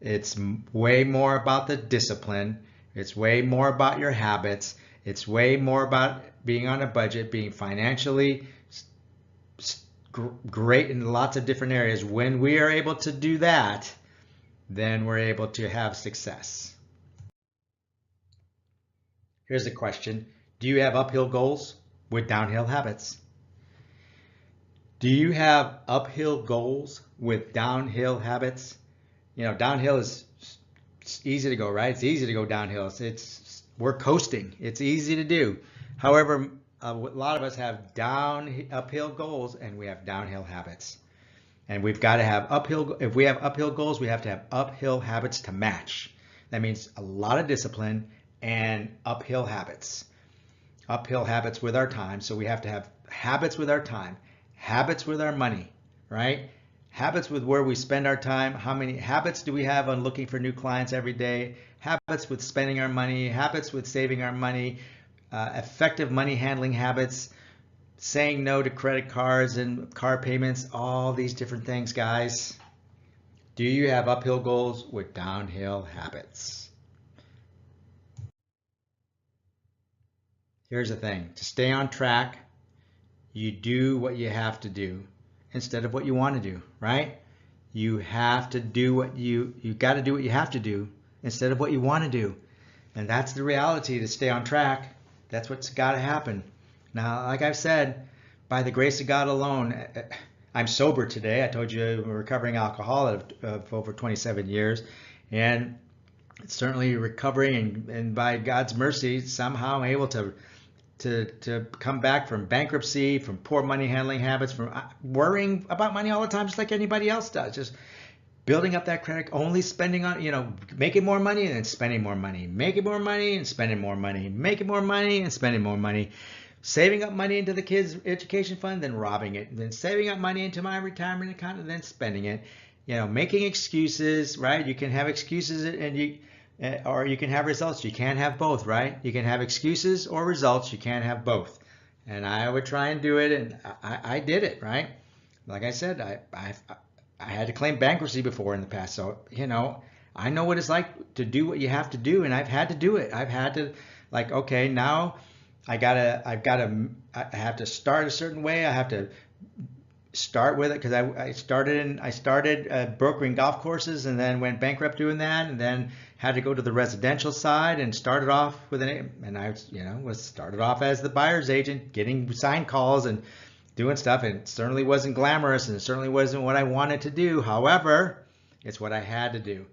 It's way more about the discipline. It's way more about your habits. It's way more about being on a budget, being financially great in lots of different areas. When we are able to do that, then we're able to have success. Here's a question. Do you have uphill goals with downhill habits? Do you have uphill goals with downhill habits? Downhill is it's easy to go, right? It's easy to go downhill. We're coasting. It's easy to do. However, a lot of us have uphill goals and we have downhill habits. And we've got to have uphill. If we have uphill goals, we have to have uphill habits to match. That means a lot of discipline and uphill habits. Uphill habits with our time. So we have to have habits with our time, habits with our money, right? Habits with where we spend our time. How many habits do we have on looking for new clients every day? Habits with spending our money, habits with saving our money, effective money handling habits, saying no to credit cards and car payments, all these different things, guys. Do you have uphill goals with downhill habits? Here's the thing, to stay on track, you do what you have to do instead of what you want to do, right? You have to do you got to do what you have to do instead of what you want to do. And that's the reality to stay on track. That's what's got to happen. Now, like I've said, by the grace of God alone, I'm sober today. I told you I'm a recovering alcoholic of over 27 years. And it's certainly recovering, and by God's mercy, somehow I'm able to come back from bankruptcy, from poor money handling habits, from worrying about money all the time, just like anybody else does. Just building up that credit, only spending on, making more money and then spending more money, making more money and spending more money, making more money and spending more money, saving up money into the kids' education fund, then robbing it, and then saving up money into my retirement account and then spending it. Making excuses, right? You can have excuses or you can have results. You can't have both, right? You can have excuses or results. You can't have both. And I would try and do it, and I did it, right? Like I said, I had to claim bankruptcy before in the past, so I know what it's like to do what you have to do, and I've had to do it. I've had to, like, okay, now I have to start a certain way. I have to start with it because I started brokering golf courses and then went bankrupt doing that, and then had to go to the residential side and started off with and I was started off as the buyer's agent, getting signed calls and doing stuff, and it certainly wasn't glamorous and it certainly wasn't what I wanted to do. However, it's what I had to do.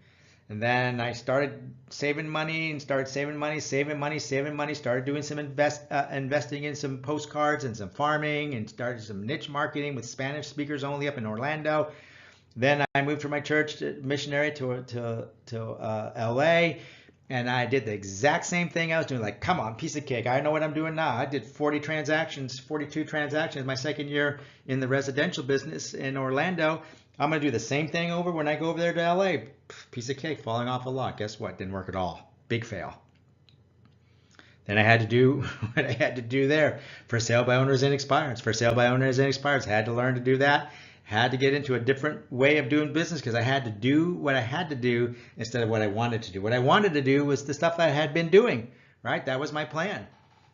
And then I started saving money and started saving money, started doing some investing in some postcards and some farming, and started some niche marketing with Spanish speakers only up in Orlando. Then I moved from my church missionary to LA, and I did the exact same thing I was doing. Like, come on, piece of cake. I know what I'm doing now. I did 42 transactions my second year in the residential business in Orlando. I'm going to do the same thing over when I go over there to LA. Piece of cake, falling off a lot. Guess what? Didn't work at all. Big fail. Then I had to do what I had to do there. For sale by owners and expireds. For sale by owners and expireds. Had to learn to do that. Had to get into a different way of doing business because I had to do what I had to do instead of what I wanted to do. What I wanted to do was the stuff that I had been doing, right? That was my plan.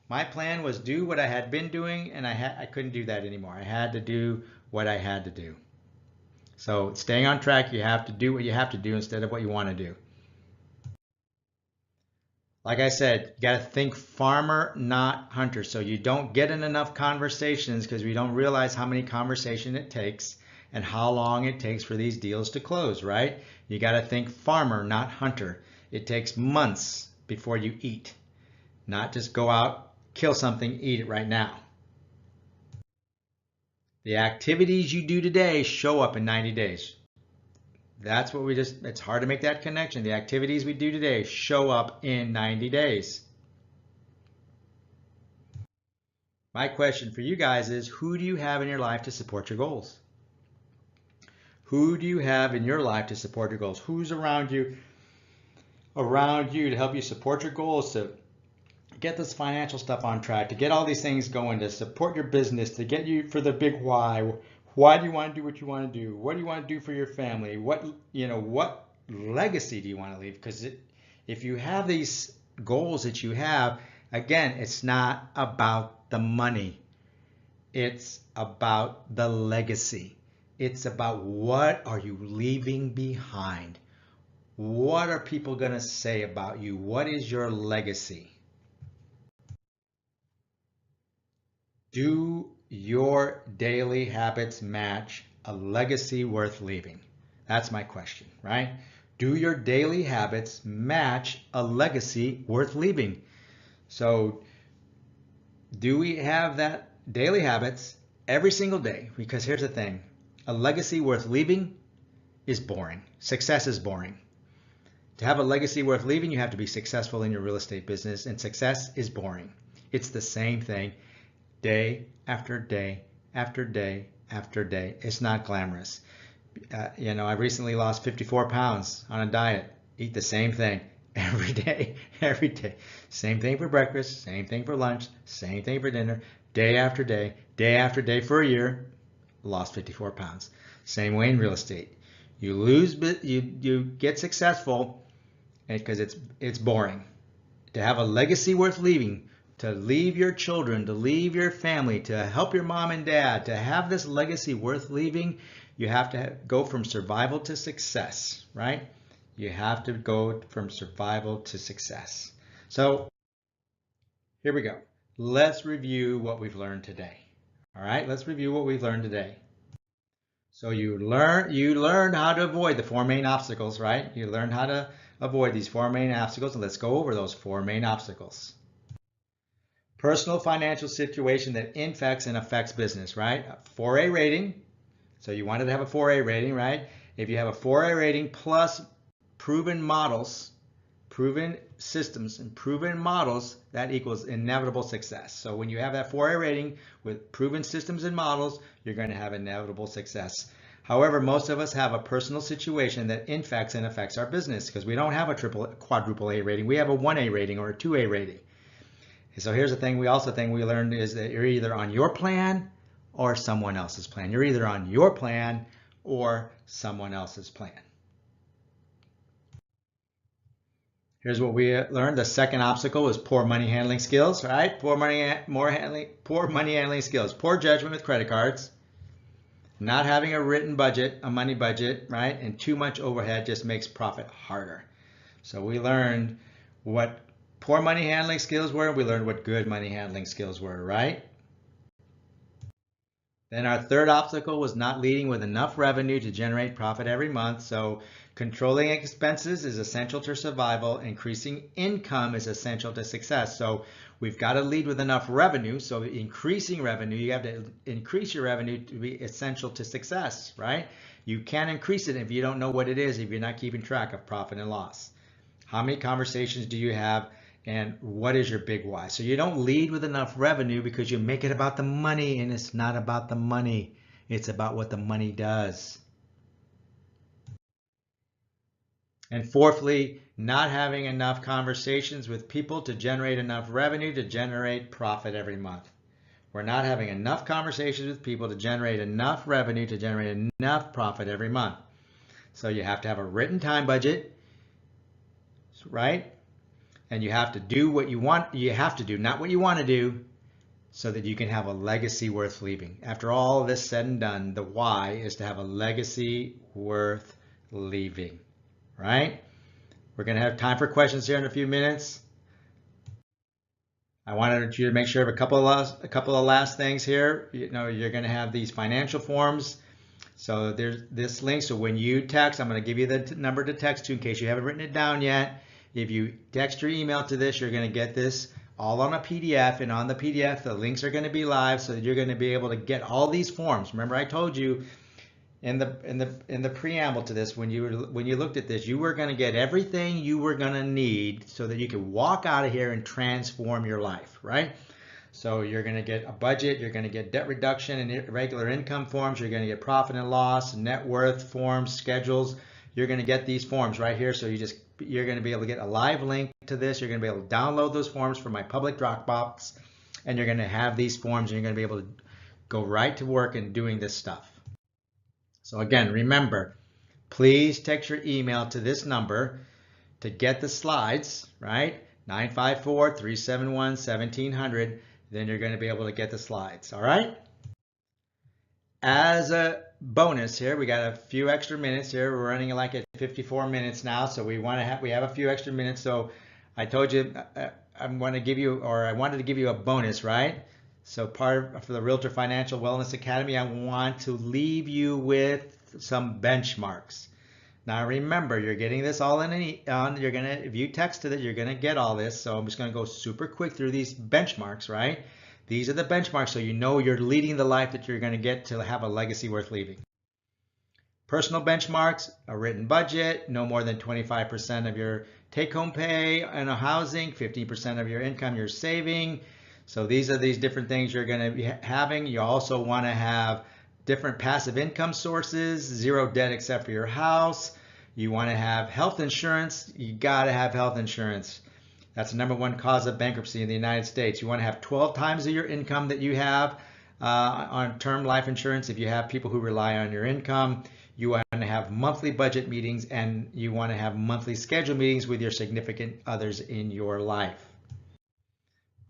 My plan was do what I had been doing, and I couldn't do that anymore. I had to do what I had to do. So staying on track, you have to do what you have to do instead of what you want to do. Like I said, you got to think farmer, not hunter. So you don't get in enough conversations because we don't realize how many conversations it takes and how long it takes for these deals to close, right? You got to think farmer, not hunter. It takes months before you eat, not just go out, kill something, eat it right now. The activities you do today show up in 90 days. That's what it's hard to make that connection. The activities we do today show up in 90 days. My question for you guys is, who do you have in your life to support your goals? Who do you have in your life to support your goals? Who's around you to help you support your goals, to get this financial stuff on track, to get all these things going, to support your business, to get you for the big why. Why do you want to do what you want to do? What do you want to do for your family? What legacy do you want to leave? Because if you have these goals that you have, again, it's not about the money. It's about the legacy. It's about what are you leaving behind? What are people going to say about you? What is your legacy? Do your daily habits match a legacy worth leaving? That's my question, right? Do your daily habits match a legacy worth leaving? So, do we have that daily habits every single day? Because here's the thing, a legacy worth leaving is boring. Success is boring. To have a legacy worth leaving, you have to be successful in your real estate business, and success is boring. It's the same thing day after day after day after day. It's not glamorous. I recently lost 54 pounds on a diet. Eat the same thing every day, every day. Same thing for breakfast, same thing for lunch, same thing for dinner, day after day after day for a year. Lost 54 pounds. Same way in real estate. You lose, you get successful because it's boring. To have a legacy worth leaving, to leave your children, to leave your family, to help your mom and dad, to have this legacy worth leaving, you have to go from survival to success, right? You have to go from survival to success. So here we go. Let's review what we've learned today. All right, let's review what we've learned today. So you learned how to avoid the four main obstacles, right? You learned how to avoid these four main obstacles, and let's go over those four main obstacles. Personal financial situation that infects and affects business, right? A 4A rating. So you wanted to have a 4A rating, right? If you have a 4A rating plus proven models, proven systems, and proven models, that equals inevitable success. So when you have that 4A rating with proven systems and models, you're going to have inevitable success. However, most of us have a personal situation that infects and affects our business because we don't have a quadruple A rating. We have a 1A rating or a 2A rating. So here's the thing we learned is that you're either on your plan or someone else's plan. You're either on your plan or someone else's plan. Here's what we learned. The second obstacle is poor money handling skills, right? Poor money handling skills, poor judgment with credit cards, not having a written budget, a money budget, right? And too much overhead just makes profit harder. So we learned what poor money handling skills were. We learned what good money handling skills were, right? Then our third obstacle was not leading with enough revenue to generate profit every month. So controlling expenses is essential to survival. Increasing income is essential to success. So we've got to lead with enough revenue. So increasing revenue, you have to increase your revenue to be essential to success, right? You can't increase it if you don't know what it is, if you're not keeping track of profit and loss. How many conversations do you have? And what is your big why? So you don't lead with enough revenue because you make it about the money, and it's not about the money. It's about what the money does. And fourthly, not having enough conversations with people to generate enough revenue to generate profit every month. We're not having enough conversations with people to generate enough revenue to generate enough profit every month. So you have to have a written time budget, right? And you have to do what you want, you have to do, not what you want to do, so that you can have a legacy worth leaving. After all this said and done, the why is to have a legacy worth leaving, right? We're going to have time for questions here in a few minutes. I wanted you to make sure of a couple of last things here. You're going to have these financial forms. So there's this link. So when you text, I'm going to give you the number to text to in case you haven't written it down yet. If you text your email to this, you're going to get this all on a PDF, and on the PDF, the links are going to be live so that you're going to be able to get all these forms. Remember, I told you in the preamble to this, when you looked at this, you were going to get everything you were going to need so that you could walk out of here and transform your life, right? So you're going to get a budget, you're going to get debt reduction and irregular income forms, you're going to get profit and loss, net worth forms, schedules. You're going to get these forms right here. So you're going to be able to get a live link to this. You're going to be able to download those forms from my public Dropbox, and you're going to have these forms, and you're going to be able to go right to work in doing this stuff. So again, remember, please text your email to this number to get the slides, right? 954-371-1700. Then you're going to be able to get the slides, all right? As a bonus here, we got a few extra minutes here. We're running like at 54 minutes now, so we have a few extra minutes. So I told you I wanted to give you a bonus, right? So for the Realtor Financial Wellness Academy, I want to leave you with some benchmarks. Now remember, you're getting this all you're gonna, if you texted it, you're gonna get all this. So I'm just gonna go super quick through these benchmarks, right? These are the benchmarks so you know you're leading the life that you're gonna get to have a legacy worth leaving. Personal benchmarks, a written budget, no more than 25% of your take-home pay and a housing, 15% of your income you're saving. So these are these different things you're going to be having. You also want to have different passive income sources, zero debt except for your house. You want to have health insurance. You got to have health insurance. That's the #1 cause of bankruptcy in the United States. You want to have 12 times of your income that you have on term life insurance if you have people who rely on your income. You want to have monthly budget meetings, and you want to have monthly schedule meetings with your significant others in your life.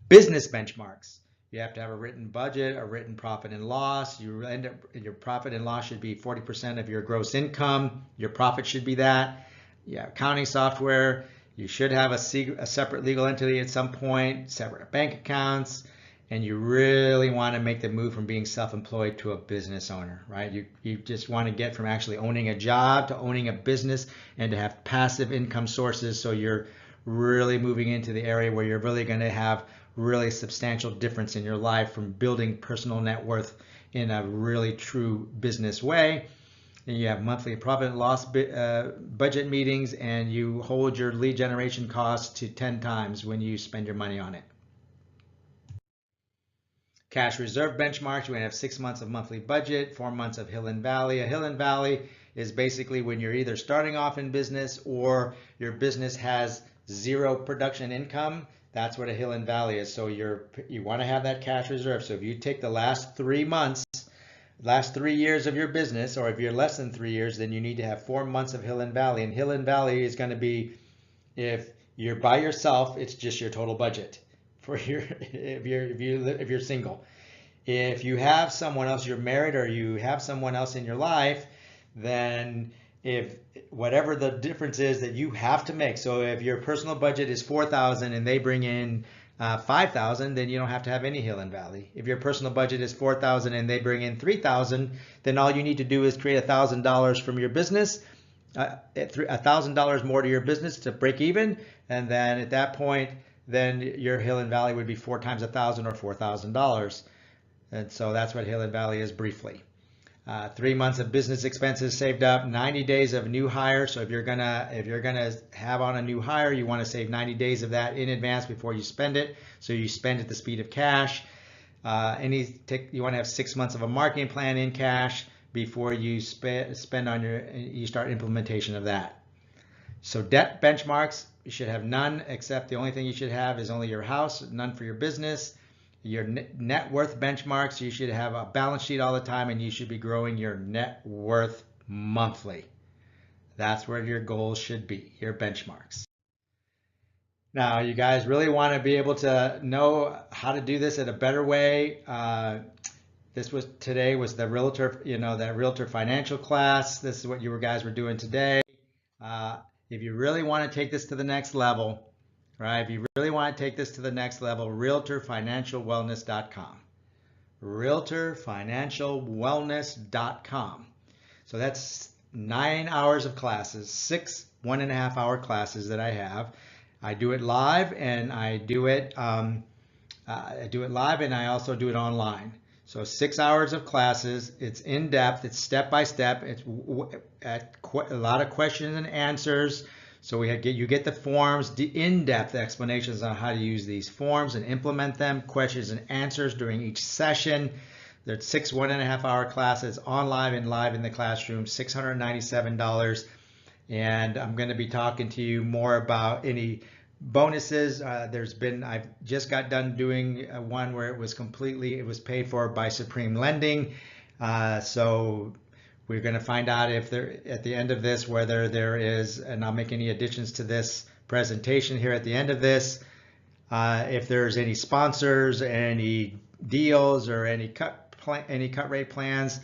Business benchmarks. You have to have a written budget, a written profit and loss. Your profit and loss should be 40% of your gross income. Your profit should be that. Yeah, accounting software. You should have a separate legal entity at some point, separate bank accounts, and you really want to make the move from being self-employed to a business owner, right? You just want to get from actually owning a job to owning a business and to have passive income sources, so you're really moving into the area where you're really going to have really substantial difference in your life from building personal net worth in a really true business way. And you have monthly profit and loss budget meetings, and you hold your lead generation costs to 10 times when you spend your money on it. Cash reserve benchmarks, you're going to have 6 months of monthly budget, 4 months of Hill and Valley. A Hill and Valley is basically when you're either starting off in business or your business has zero production income. That's what a Hill and Valley is. So you want to have that cash reserve. So if you take the last 3 months, last 3 years of your business, or if you're less than 3 years, then you need to have 4 months of Hill and Valley. And Hill and Valley is going to be, if you're by yourself, it's just your total budget. For if you're single. If you have someone else, you're married, or you have someone else in your life, then if whatever the difference is that you have to make. So if your personal budget is $4,000 and they bring in $5,000, then you don't have to have any Hill and Valley. If your personal budget is $4,000 and they bring in $3,000, then all you need to do is create $1,000 from your business, $1,000 more to your business to break even, and then at that point, then your Hill and Valley would be 4 times 1,000 or $4,000. And so that's what Hill and Valley is briefly. 3 months of business expenses saved up, 90 days of new hire. So if you're gonna have on a new hire, you want to save 90 days of that in advance before you spend it. So you spend at the speed of cash. You want to have 6 months of a marketing plan in cash before you spend on you start implementation of that. So debt benchmarks, you should have none, except the only thing you should have is only your house, none for your business. Your net worth benchmarks, you should have a balance sheet all the time, and you should be growing your net worth monthly. That's where your goals should be, your benchmarks. Now, you guys really want to be able to know how to do this in a better way. Today was the Realtor, that Realtor financial class. This is what you guys were doing today. If you really want to take this to the next level, right? If you really want to take this to the next level, realtorfinancialwellness.com. realtorfinancialwellness.com. So that's 9 hours of classes, 6 1.5-hour classes that I have. I do it live, and I do it live, and I also do it online. So 6 hours of classes. It's in depth. It's step by step. It's a lot of questions and answers. So you get the forms, the in-depth explanations on how to use these forms and implement them, questions and answers during each session. There's 6 1.5-hour classes online and live in the classroom, $697. And I'm going to be talking to you more about any bonuses. I've just got done doing one where it was paid for by Supreme Lending. So we're going to find out at the end of this whether there is, and I'll make any additions to this presentation here at the end of this, if there's any sponsors, any deals, or any cut rate plans,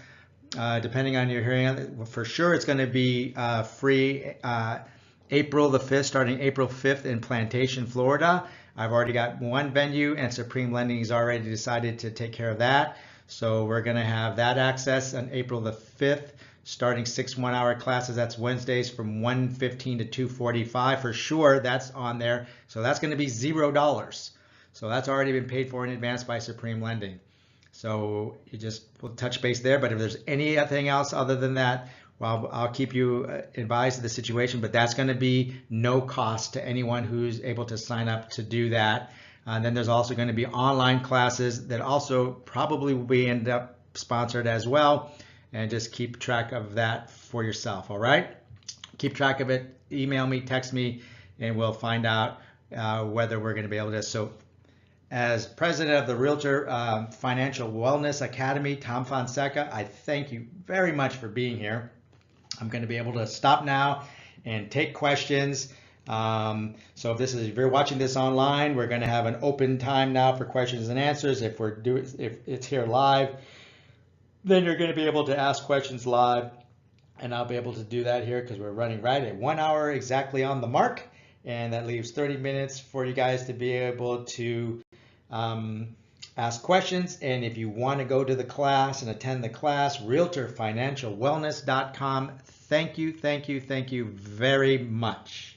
depending on your hearing. For sure, it's going to be free April the 5th, starting April 5th in Plantation, Florida. I've already got one venue, and Supreme Lending has already decided to take care of that. So we're going to have that access on April the 5th, starting 6 1-hour classes. That's Wednesdays from 1:15 to 2:45 for sure. That's on there. So that's going to be $0. So that's already been paid for in advance by Supreme Lending. So you just will touch base there. But if there's anything else other than that, well, I'll keep you advised of the situation. But that's going to be no cost to anyone who's able to sign up to do that. And then there's also going to be online classes that also probably will be end up sponsored as well. And just keep track of that for yourself. All right. Keep track of it. Email me, text me, and we'll find out whether we're going to be able to. So as president of the Realtor Financial Wellness Academy, Tom Fonseca, I thank you very much for being here. I'm going to be able to stop now and take questions. So if you're watching this online, we're going to have an open time now for questions and answers. If it's here live, then you're going to be able to ask questions live, and I'll be able to do that here because we're running right at 1 hour exactly on the mark, and that leaves 30 minutes for you guys to be able to ask questions. And if you want to go to the class and attend the class, realtorfinancialwellness.com. Thank you very much.